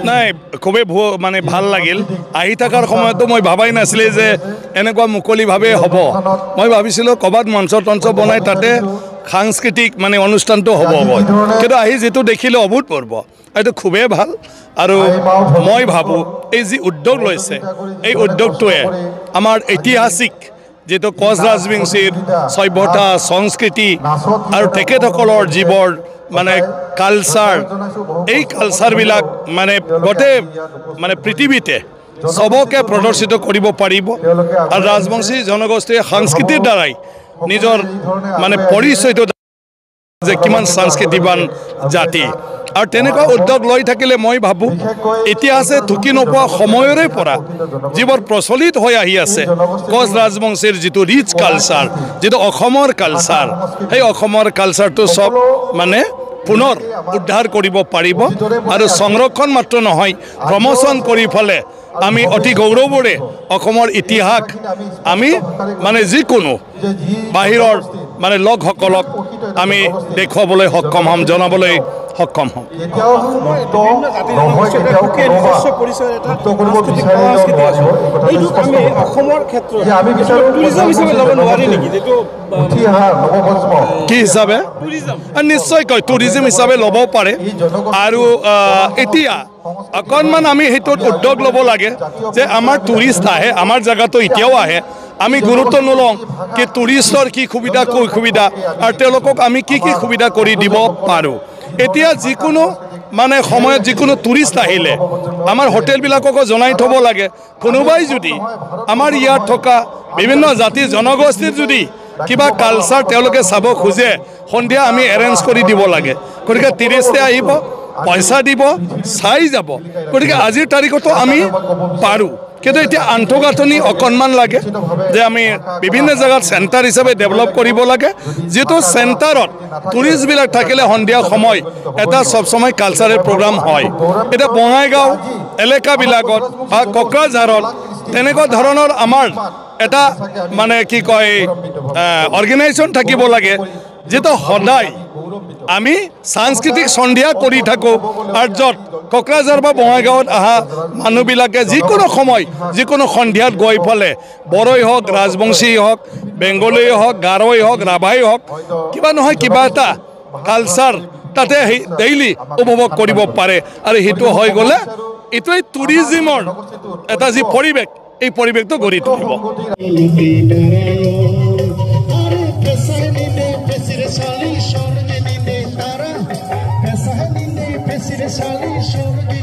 নাই খুবেই মানে ভাল লাগিল আহি থকাৰ সময়তো মই ভাবাই নাছিলে যে এনেকুৱা মুকলিভাৱে হ'ব মই ভাবিছিলোঁ ক'ৰবাত মঞ্চ তঞ্চ বনাই তাতে সাংস্কৃতিক মানে অনুষ্ঠানটো হ'ব কিন্তু আহি যিটো দেখিলোঁ অভূতপূৰ্ব এইটো খুবেই ভাল আৰু মই ভাবোঁ এই যি উদ্যোগ লৈছে এই উদ্যোগটোৱে আমাৰ ঐতিহাসিক যেটো কোচ ৰাজবংশীৰ সভ্যতা সংস্কৃতি আৰু তেখেতসকলৰ জীৱৰ মানে কালচাৰ এই কালচাৰবিলাক মানে গোটেই মানে পৃথিৱীতে সবকে প্ৰদৰ্শিত কৰিব পাৰিব আৰু ৰাজবংশী জনগোষ্ঠীৰ সংস্কৃতিৰ দ্বাৰাই নিজৰ মানে পৰিচয়টো যে কিমান সংস্কৃতিবান জাতি আৰু তেনেকুৱা উদ্যোগ লৈ থাকিলে মই ভাবোঁ ইতিহাসে ঢুকি নোপোৱা সময়ৰে পৰা যিবোৰ প্ৰচলিত হৈ আহি আছে কোচ ৰাজবংশীৰ যিটো ৰিচ কালচাৰ যিটো অসমৰ কালচাৰ সেই অসমৰ কালচাৰটো সব মানে পুনৰ উদ্ধাৰ কৰিব পাৰিব আৰু সংৰক্ষণ মাত্ৰ নহয় প্ৰমোচন কৰি ফেলে আমি অতি গৌৰৱৰে অসমৰ ইতিহাস আমি মানে যিকোনো বাহিৰৰ মানে লোকসকলক আমি দেখুৱাবলৈ সক্ষম হ'ম জনাবলৈ সক্ষম হ'ম কি হিচাপে নিশ্চয়কৈ টুৰিজম হিচাপে ল'ব পাৰে আৰু এতিয়া অকণমান আমি সেইটোত উদ্যোগ ল'ব লাগে যে আমাৰ টুৰিষ্ট আহে আমাৰ জেগাটো এতিয়াও আহে আমি গুৰুত্ব নলওঁ কি টুৰিষ্টৰ কি সুবিধা আৰু তেওঁলোকক আমি কি সুবিধা কৰি দিব পাৰোঁ এতিয়া যিকোনো মানে সময়ত যিকোনো টুৰিষ্ট আহিলে আমাৰ হোটেলবিলাককো জনাই থ'ব লাগে কোনোবাই যদি আমাৰ ইয়াত থকা বিভিন্ন জাতি জনগোষ্ঠীৰ যদি কিবা কালচাৰ তেওঁলোকে চাব খোজে সন্ধিয়া আমি এৰেঞ্জ কৰি দিব লাগে গতিকে 30 আহিব পইচা দিব চাই যাব গতিকে আজিৰ তাৰিখতো আমি পাৰোঁ কিন্তু এতিয়া আন্তঃগাঁথনি অকণমান লাগে যে আমি বিভিন্ন জেগাত চেণ্টাৰ হিচাপে ডেভেলপ কৰিব লাগে যিটো চেণ্টাৰত টুৰিষ্টবিলাক থাকিলে সন্ধিয়া সময় এটা সব সময় কালচাৰেল প্ৰগ্ৰাম হয় এতিয়া বঙাইগাঁও এলেকাবিলাকত বা কোকৰাঝাৰত তেনেকুৱা ধৰণৰ আমাৰ এটা মানে কি কয় অৰ্গেনাইজেশ্যন থাকিব লাগে যেটো সদায় আমি সাংস্কৃতিক সন্ধিয়া কৰি থাকোঁ আৰু য'ত কোকৰাঝাৰ বা বঙাইগাঁৱত অহা মানুহবিলাকে যিকোনো সময় যিকোনো সন্ধিয়াত গৈ পেলাই বড়োই হওক ৰাজবংশী হওক বেংগলী হওক গাৰোই হওক ৰাভাই হওক কিবা নহয় কিবা এটা কালচাৰ তাতে ডেইলি উপভোগ কৰিব পাৰে আৰু সেইটো হৈ গ'লে এইটোৱে টুৰিজিমৰ এটা যি পৰিৱেশ এই পৰিৱেশটো গঢ়ি তুলিব Sali,